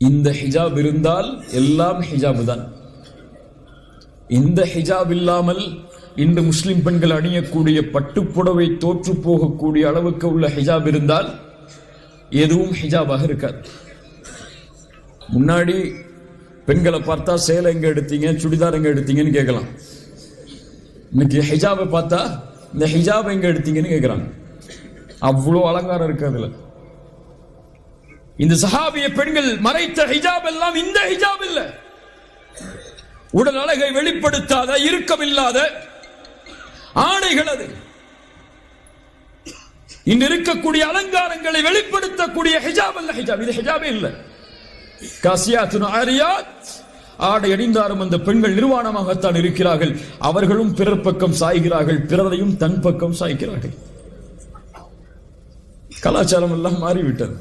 இந்த ஹிஜாப் இருந்தால் எல்லாம் ஹிஜாப் தான். இந்த ஹிஜாப் இல்லாமல் இன்று முஸ்லிம் பெண்கள் அணியக்கூடிய பட்டுப்புடவை தோற்று போகக்கூடிய அளவுக்கு உள்ள ஹிஜாப் இருந்தால் எதுவும் ஹிஜாபாக இருக்காது. முன்னாடி பெண்களை பார்த்தா சேலை எங்க எடுத்தீங்க, சுடிதார் எங்க எடுத்தீங்கன்னு கேட்கலாம். இன்னைக்கு ஹிஜாபை பார்த்தா இந்த ஹிஜாப் எங்க எடுத்தீங்கன்னு கேட்கிறாங்க. அவ்வளோ அலங்காரம் இருக்கு அதுல. இந்த சஹாபிய பெண்கள் மறைத்த ஹிஜாப் எல்லாம் இந்த ஹிஜாப் இல்ல. உடல் அழகை வெளிப்படுத்தாத, இறுக்கமில்லாத ஆடைகள் அது. இன்று இருக்கக்கூடிய அலங்காரங்களை வெளிப்படுத்தக்கூடிய ஹிஜாப் அல்ல ஹிஜாப். இது ஹிஜாபே இல்ல. காசியாத்துன் ஆரியாத், ஆடை அணிந்தாரும் அந்த பெண்கள் நிர்வாணமாகத்தான் இருக்கிறார்கள். அவர்களும் பிறர் பக்கம் சாய்கிறார்கள், பிறரையும் தன் பக்கம் சாய்க்கிறார்கள். கலாச்சாரம் எல்லாம் மாறிவிட்டது.